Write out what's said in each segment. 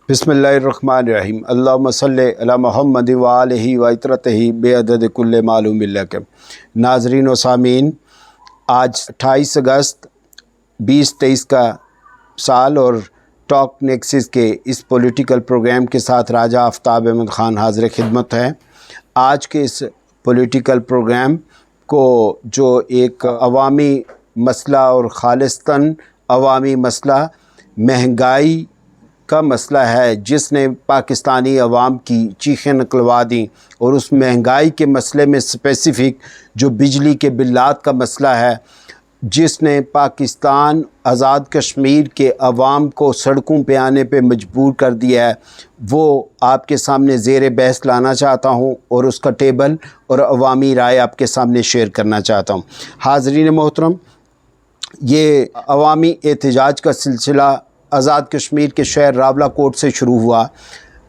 बिस्मिल्लाहिर्रहमानिर्रहीम। अल्लाहुम्मा सल्लि अला मुहम्मद व आलिहि व इतरतिहि बेअदद कुल्ले मालूम लक। नाज़रीन व सामीन, आज 28 अगस्त 2023 का साल और टॉक नेक्सिस के इस पॉलिटिकल प्रोग्राम के साथ राजा आफ्ताब अहमद ख़ान हाज़िर खिदमत हैं। आज के इस पॉलिटिकल प्रोग्राम को जो एक अवामी मसला और खालिस्तन अवामी मसला महंगाई का मसला है, जिसने पाकिस्तानी अवाम की चीखें निकलवा दी, और उस महंगाई के मसले में स्पेसिफ़िक जो बिजली के बिल्लात का मसला है, जिसने पाकिस्तान आज़ाद कश्मीर के अवाम को सड़कों पे आने पे मजबूर कर दिया है, वो आपके सामने ज़ेर बहस लाना चाहता हूँ और उसका टेबल और अवामी राय आपके सामने शेयर करना चाहता हूँ। हाज़रीन मोहतरम, ये अवामी एहतजाज का सिलसिला आज़ाद कश्मीर के शहर रावलाकोट से शुरू हुआ।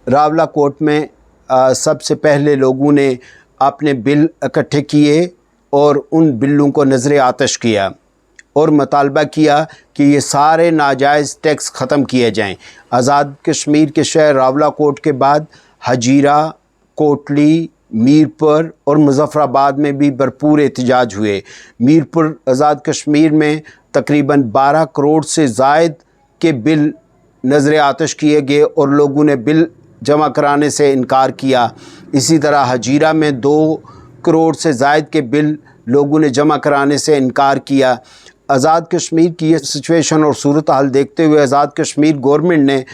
रावलाकोट में सबसे पहले लोगों ने अपने बिल इकट्ठे किए और उन बिलों को नज़र आतश किया और मुतालबा किया कि ये सारे नाजायज़ टैक्स ख़त्म किए जाएं। आज़ाद कश्मीर के शहर रावलाकोट के बाद हजीरा, कोटली, मीरपुर और मुज़फ़्फ़राबाद में भी भरपूर एहतजाज हुए। मीरपुर आज़ाद कश्मीर में तकरीबन 12 करोड़ से ज़ायद के बिल नज़र आतश किए गए और लोगों ने बिल जमा कराने से इनकार किया। इसी तरह हजीरा में 2 करोड़ से ज़ायद के बिल लोगों ने जमा कराने से इनकार किया। आज़ाद कश्मीर की ये सिचुएशन और सूरत हाल देखते हुए आज़ाद कश्मीर गवर्नमेंट ने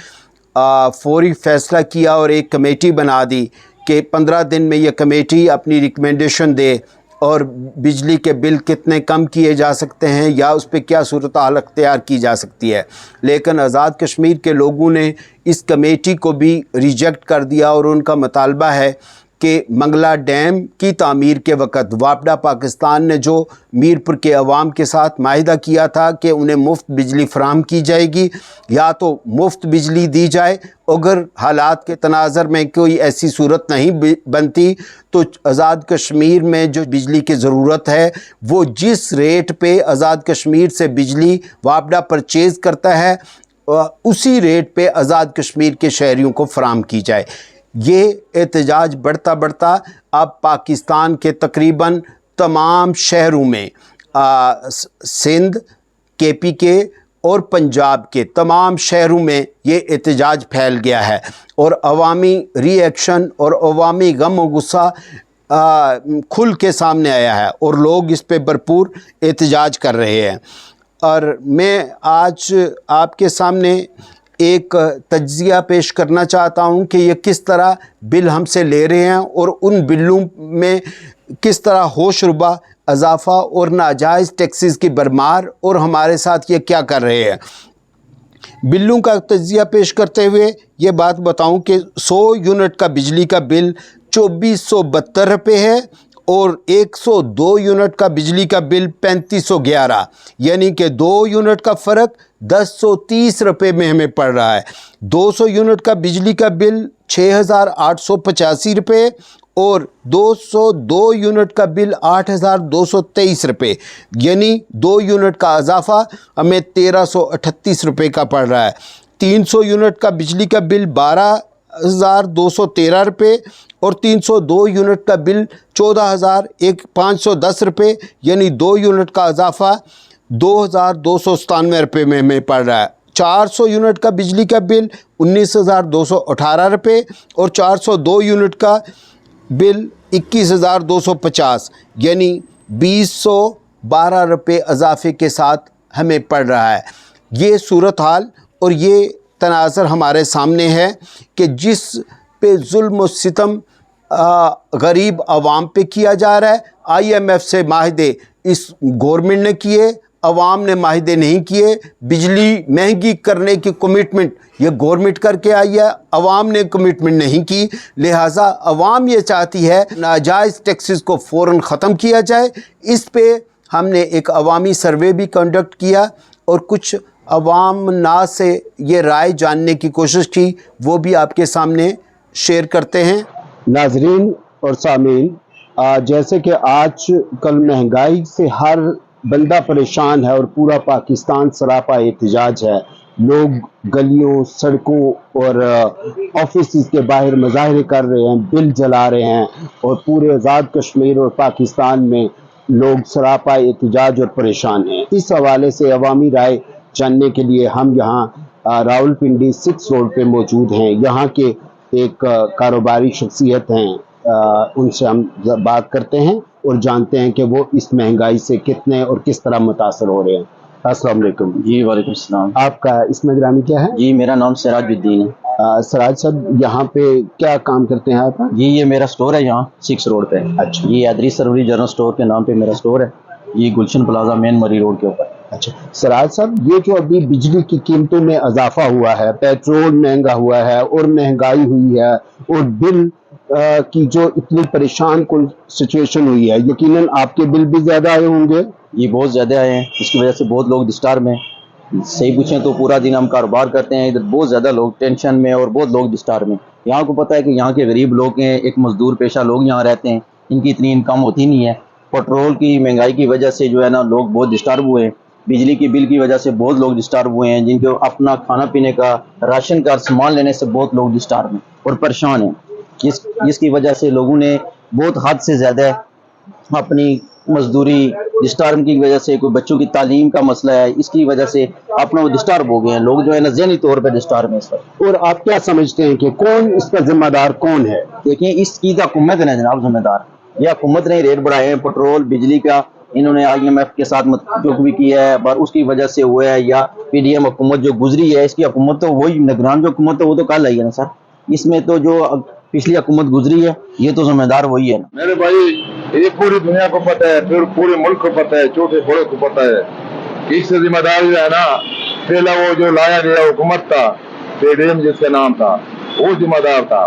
फौरी फ़ैसला किया और एक कमेटी बना दी कि 15 दिन में यह कमेटी अपनी रिकमेंडेशन दे और बिजली के बिल कितने कम किए जा सकते हैं या उस पर क्या सूरत हाल अख्तियार की जा सकती है। लेकिन आज़ाद कश्मीर के लोगों ने इस कमेटी को भी रिजेक्ट कर दिया और उनका मुतालबा है कि मंगला डैम की तामीर के वक़्त वापडा पाकिस्तान ने जो मीरपुर के अवाम के साथ माहिदा किया था कि उन्हें मुफ्त बिजली फराहम की जाएगी, या तो मुफ्त बिजली दी जाए, अगर हालात के तनाज़र में कोई ऐसी सूरत नहीं बनती तो आज़ाद कश्मीर में जो बिजली की ज़रूरत है वो जिस रेट पे आज़ाद कश्मीर से बिजली वापडा परचेज़ करता है उसी रेट पे आज़ाद कश्मीर के शहरियों को फराहम की जाए। ये एहतजाज बढ़ता बढ़ता अब पाकिस्तान के तकरीबन तमाम शहरों में सिंध, KP के और पंजाब के तमाम शहरों में ये एहतजाज फैल गया है और अवामी रिएक्शन और अवामी गम और गुस्सा खुल के सामने आया है और लोग इस पे भरपूर एहतजाज कर रहे हैं। और मैं आज आपके सामने एक तज्ज़िया पेश करना चाहता हूं कि ये किस तरह बिल हमसे ले रहे हैं और उन बिलों में किस तरह होशरुबा इजाफ़ा और नाजायज़ टैक्सेस की भरमार और हमारे साथ ये क्या कर रहे हैं। बिलों का तज्ज़िया पेश करते हुए ये बात बताऊं कि 100 यूनिट का बिजली का बिल 2472 रुपये है और 102 यूनिट का बिजली का बिल 3511, यानी कि 2 यूनिट का फ़र्क 1030 रुपये में हमें पड़ रहा है। 200 यूनिट का बिजली का बिल 6885 रुपये और 202 यूनिट का बिल 8223 रुपये, यानी 2 यूनिट का इजाफ़ा हमें 1338 रुपये का पड़ रहा है। 300 यूनिट का बिजली का बिल 12,213 रुपये और 302 यूनिट का बिल 14,510 रुपये, यानी 2 यूनिट का इजाफ़ा 2,297 रुपये में हमें पड़ रहा है। 400 यूनिट का बिजली का बिल 19,218 रुपये और 402 यूनिट का बिल 21,250, यानी 212 रुपये इजाफे के साथ हमें पड़ रहा है। ये सूरत हाल और ये तनाज़र हमारे सामने है कि जिस पे जुल्म और सितम गरीब आवाम पे किया जा रहा है। IMF से माहिदे इस गवर्नमेंट ने किए, अवाम ने माहिदे नहीं किए। बिजली महंगी करने की कमिटमेंट ये गवर्नमेंट करके आई है, अवाम ने कमिटमेंट नहीं की। लिहाजा अवाम ये चाहती है नाजायज़ टैक्सेस को फ़ौरन ख़त्म किया जाए। इस पे हमने एक अवामी सर्वे भी कंडक्ट किया और कुछ अवाम नाज से ये राय जानने की कोशिश की, वो भी आपके सामने शेयर करते हैं। नाजरीन और सामीन, जैसे कि आज कल महंगाई से हर बंदा परेशान है और पूरा पाकिस्तान सरापा एहतजाज है, लोग गलियों, सड़कों और ऑफिस के बाहर मुजाहरे कर रहे हैं, बिल जला रहे हैं, और पूरे आज़ाद कश्मीर और पाकिस्तान में लोग सरापा एहतजाज और परेशान हैं। इस हवाले से अवामी राय जानने के लिए हम यहाँ रावलपिंडी 6 रोड पे मौजूद हैं। यहाँ के एक कारोबारी शख्सियत हैं, उनसे हम बात करते हैं और जानते हैं कि वो इस महंगाई से कितने और किस तरह मुतासर हो रहे हैं। अस्सलाम वालेकुम। जी वालेकुम सलाम। आपका इसमें ग्रामी क्या है? जी मेरा नाम सिराजुद्दीन है। सिराज साहब, यहाँ पे क्या काम करते हैं आप? जी ये मेरा स्टोर है यहाँ 6 रोड पे। अच्छा। ये हैदरी सरवरी जनरल स्टोर के नाम पे मेरा स्टोर है। ये गुलशन प्लाजा मेन मरी रोड के ऊपर। अच्छा सिराज साहब, ये जो अभी बिजली की कीमतों में इजाफा हुआ है, पेट्रोल महंगा हुआ है और महंगाई हुई है, और बिल की जो इतनी परेशान कुल सिचुएशन हुई है, यकीनन आपके बिल भी ज्यादा आए होंगे। ये बहुत ज़्यादा आए हैं, इसकी वजह से बहुत लोग डिस्टर्ब में। सही पूछें तो पूरा दिन हम कारोबार करते हैं, इधर बहुत ज़्यादा लोग टेंशन में और बहुत लोग डिस्टर्ब में। यहाँ को पता है कि यहाँ के गरीब लोग हैं, एक मजदूर पेशा लोग यहाँ रहते हैं, इनकी इतनी इनकम होती नहीं है। पेट्रोल की महंगाई की वजह से जो है ना लोग बहुत डिस्टर्ब हुए हैं। बिजली की बिल की वजह से बहुत लोग डिस्टर्ब हुए हैं, जिनको अपना खाना पीने का, राशन का सामान लेने से बहुत लोग डिस्टर्ब हैं और परेशान हैं। इसकी वजह से लोगों ने बहुत हद से ज़्यादा अपनी मजदूरी, डिस्टर्ब की वजह से कोई बच्चों की तालीम का मसला है, इसकी वजह से अपना वो डिस्टर्ब हो गए हैं। लोग जो है ना ज़हनी तौर पे डिस्टर्ब हैं इस वक्त। और आप क्या समझते हैं कि कौन इसका जिम्मेदार कौन है? देखिए इसकी तो हुकूमत है ना जनाब जिम्मेदार। ये हुकूमत ने रेट बढ़ाए हैं पेट्रोल बिजली का, इन्होंने IMF के साथ जो भी किया है पर उसकी वजह से हुआ है, या PDM हुकूमत जो गुजरी है, इसकी हुकूमत तो वही निगरान जो हुकूमत है वो तो कल आई है ना सर। इसमें तो जो पिछली हुकूमत गुजरी है ये तो जिम्मेदार वही है ना। मेरे भाई ये पूरी दुनिया को पता है, फिर पूरे मुल्क को पता है, छोटे बड़े को पता है कि इससे जिम्मेदारी है ना। पहला वो जो लाया गया हुकूमत था, PDM जिसका नाम था, वो जिम्मेदार था।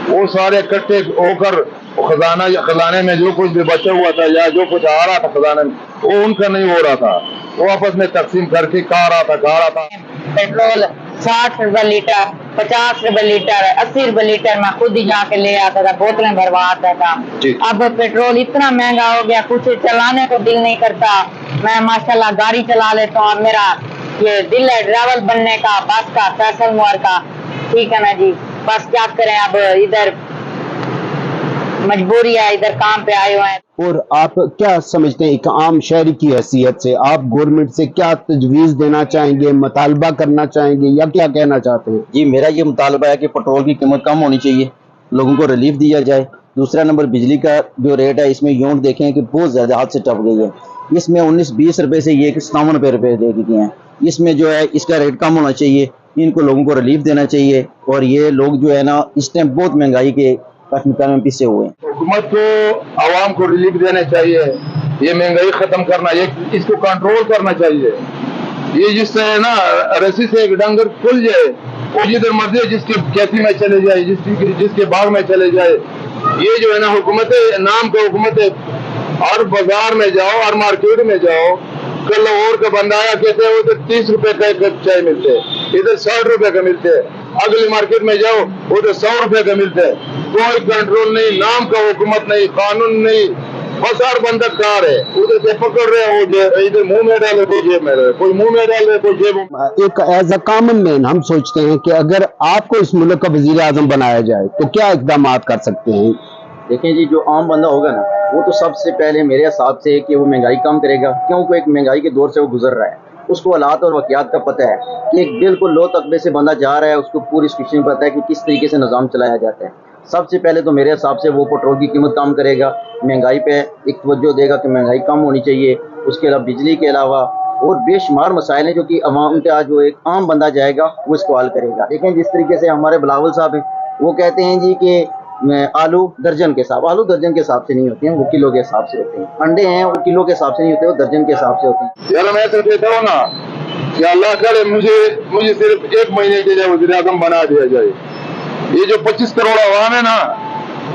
वो सारे इकट्ठे होकर खजाने में जो कुछ भी बचा हुआ था या जो कुछ आ रहा था खजाने में, वो उनका नहीं हो रहा था। वो आपस में तकसीम करके खा रहा था। पेट्रोल 60 रुपए लीटर, 50 रुपए लीटर, 80 रुपए लीटर मैं खुद ही जाके ले आता था, बोतलें भरवा आता था। अब पेट्रोल इतना महंगा हो गया, कुछ चलाने को दिल नहीं करता। मैं माशाल्लाह गाड़ी चला लेता हूँ, मेरा ये दिल है ड्राइवर बनने का, बस का, फैसल मोर का। ठीक है ना जी, बस क्या करें, अब इधर मजबूरी है, इधर काम पे आए हुए हैं। और आप क्या समझते हैं, एक आम शहरी की हैसियत से आप गवर्नमेंट से क्या तजवीज़ देना चाहेंगे, मुतालबा करना चाहेंगे, या क्या कहना चाहते हैं? जी मेरा ये मुतालबा है कि पेट्रोल की कीमत कम होनी चाहिए, लोगों को रिलीफ दिया जाए। दूसरा नंबर बिजली का जो रेट है, इसमें यूनिट देखें कि बहुत ज़्यादा हाथ से टप गई है। इसमें 19-20 रुपये से ये 57 रुपये दे दिए हैं। इसमें जो है इसका रेट कम होना चाहिए, इनको लोगों को रिलीफ देना चाहिए। और ये लोग जो है ना इस टाइम बहुत महंगाई के कश्मीर में पिसे हुए हैं। हुकूमत को आवाम को रिलीफ देना चाहिए, ये महंगाई खत्म करना, ये इसको कंट्रोल करना चाहिए। ये जिससे है ना रस्सी से एक डंगर खुल जाए, वो जिधर मर्जी जिसकी खेती में चले जाए, जिसके बाग में चले जाए। ये जो है ना हुकूमत है, नाम का हुकूमत है। हर बाजार में जाओ, हर मार्केट में जाओ, कल और का बंदा आया कहते हैं उधर 30 रुपए का एक कप चाय मिलते है, इधर 60 रुपए का मिलते है। अगली मार्केट में जाओ उधर 100 रुपए का मिलता है। कोई कंट्रोल नहीं, नाम का हुकूमत नहीं, कानून नहीं। बस हर बंदा कार है, उधर से पकड़ रहे हैं, वो इधर मुंह में डाले, कोई जेब में डाले, कोई मुंह में डाले, कोई जेब में। एक एज अ कॉमन मैन हम सोचते हैं कि अगर आपको इस मुल्क का वजीर आजम बनाया जाए तो क्या इकदाम कर सकते हैं? देखें जी, जो आम बंदा होगा ना वो तो सबसे पहले मेरे हिसाब से कि वो महंगाई कम करेगा, क्योंकि एक महंगाई के दौर से वो गुजर रहा है। उसको हालात और वाक़यात का पता है कि एक बिल्कुल लो तकबे से बंदा जा रहा है, उसको पूरी सिचुएशन पता है कि किस तरीके से निज़ाम चलाया जाता है। सबसे पहले तो मेरे हिसाब से वो पेट्रोल की कीमत कम करेगा, महंगाई पे एक तवज्जो देगा कि महंगाई कम होनी चाहिए। उसके अलावा बिजली के अलावा और बेशुमार मसाइल हैं जो कि अवाम का जो एक आम बंदा जाएगा वो इसको हल करेगा। लेकिन जिस तरीके से हमारे बिलावल साहब हैं, वो कहते हैं जी कि आलू दर्जन के हिसाब, आलू दर्जन के हिसाब से नहीं होते हैं, वो किलो के हिसाब से होते हैं। अंडे हैं वो किलो के हिसाब से नहीं होते, वो दर्जन के हिसाब से होते हैं। यार मैं तो कहता हूँ ना कि अल्लाह करे मुझे सिर्फ 1 महीने के लिए वज़ीर आज़म बना दिया जाए। ये जो 25 करोड़ आवाम है ना,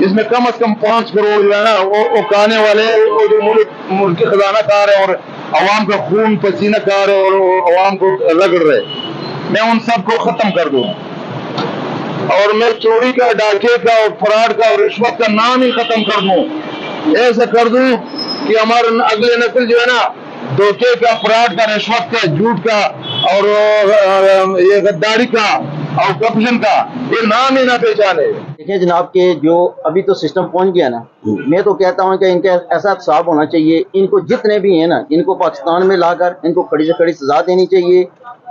इसमें कम से कम 5 करोड़ जो है ना वो खाने वाले, वो जो मुल्क की खजाना खा रहे और आवाम का खून पसीना खा रहे और आवाम को रगड़ रहे, मैं उन सबको खत्म कर दूँ। और मैं चोरी का, डाके का और फ्रॉड का और रिश्वत का नाम ही खत्म कर दूं। ऐसा कर दूं कि हमारे अगले नस्ल जो है ना धोखे का, फ्रॉड का, रिश्वत का, झूठ का اور یہ غداری کا اور کرپشن کا یہ نام ہی نہ پہچانے. دیکھیں جناب کہ جو ابھی تو سسٹم پہنچ گیا نا، میں تو کہتا ہوں کہ ان کا ایسا احتساب ہونا چاہیے، ان کو جتنے بھی ہیں نا ان کو پاکستان میں لا کر ان کو کڑی سے کڑی سزا دینی چاہیے.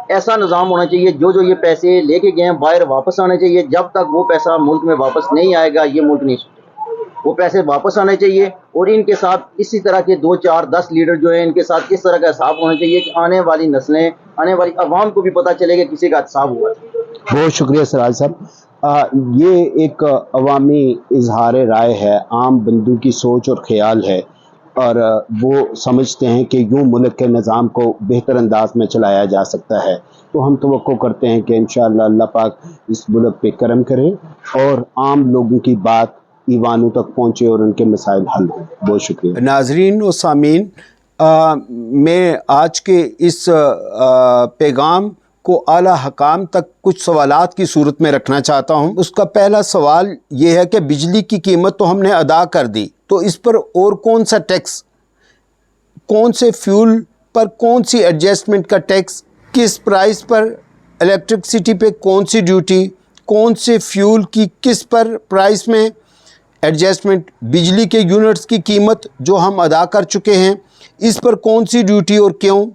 ایسا نظام ہونا چاہیے جو یہ پیسے لے کے گئے ہیں باہر واپس آنے چاہیے. جب تک وہ پیسہ ملک میں واپس نہیں آئے گا یہ ملک نہیں سکے. وہ پیسے واپس آنے چاہیے اور ان کے ساتھ اسی طرح کے 2 4 10 لیڈر جو ہیں ان کے ساتھ اس طرح کا حساب ہونا چاہیے کہ آنے والی نسلیں آنے والی عوام کو بھی پتہ چلے کہ کسی کا حساب ہوا ہے. بہت شکریہ سراج صاحب. یہ ایک عوامی اظہار رائے ہے، عام بندوں کی سوچ اور خیال ہے، اور وہ سمجھتے ہیں کہ یوں ملک کے نظام کو بہتر انداز میں چلایا جا سکتا ہے. تو ہم توقع کرتے ہیں کہ انشاءاللہ اللہ پاک اس ملک پہ کرم کرے اور عام لوگوں کی بات ایوانوں تک پہنچے اور ان کے مسائل حل ہوں. بہت شکریہ. ناظرین و سامعین، میں آج کے اس پیغام کو اعلیٰ حکام تک کچھ سوالات کی صورت میں رکھنا چاہتا ہوں. اس کا پہلا سوال یہ ہے کہ بجلی کی قیمت تو ہم نے ادا کر دی، تو اس پر اور کون سا ٹیکس، کون سے فیول پر کون سی ایڈجسٹمنٹ کا ٹیکس، کس پرائس پر الیکٹرکسٹی پہ کون سی ڈیوٹی، کون سے فیول کی کس پر پرائس میں ایڈجسٹمنٹ، بجلی کے یونٹس کی قیمت جو ہم ادا کر چکے ہیں اس پر کون سی ڈیوٹی اور کیوں،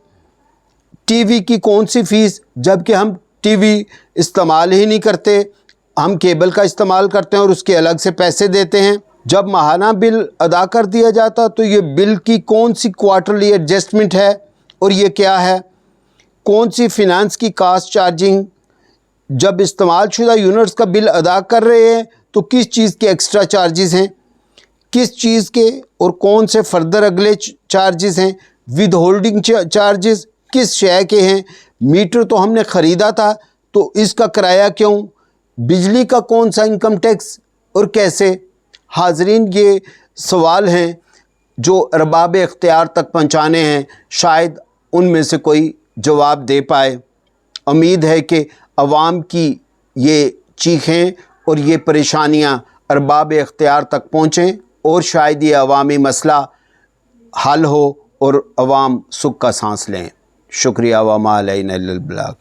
ٹی وی کی کون سی فیس، جبکہ ہم ٹی وی استعمال ہی نہیں کرتے، ہم کیبل کا استعمال کرتے ہیں اور اس کے الگ سے پیسے دیتے ہیں. جب ماہانہ بل ادا کر دیا جاتا تو یہ بل کی کون سی کوارٹرلی ایڈجسٹمنٹ ہے اور یہ کیا ہے، کون سی فینانس کی کاسٹ چارجنگ، جب استعمال شدہ یونٹس کا بل ادا کر رہے ہیں تو کس چیز کے ایکسٹرا چارجز ہیں، کس چیز کے اور کون سے فردر اگلے چارجز ہیں، ود ہولڈنگ چارجز کس شے کے ہیں، میٹر تو ہم نے خریدا تھا تو اس کا کرایہ کیوں، بجلی کا کون سا انکم ٹیکس اور کیسے. حاضرین، یہ سوال ہیں جو ارباب اختیار تک پہنچانے ہیں، شاید ان میں سے کوئی جواب دے پائے. امید ہے کہ عوام کی یہ چیخیں اور یہ پریشانیاں ارباب اختیار تک پہنچیں اور شاید یہ عوامی مسئلہ حل ہو اور عوام سکھ کا سانس لیں. شکریہ. وما علینا الا البلاغ.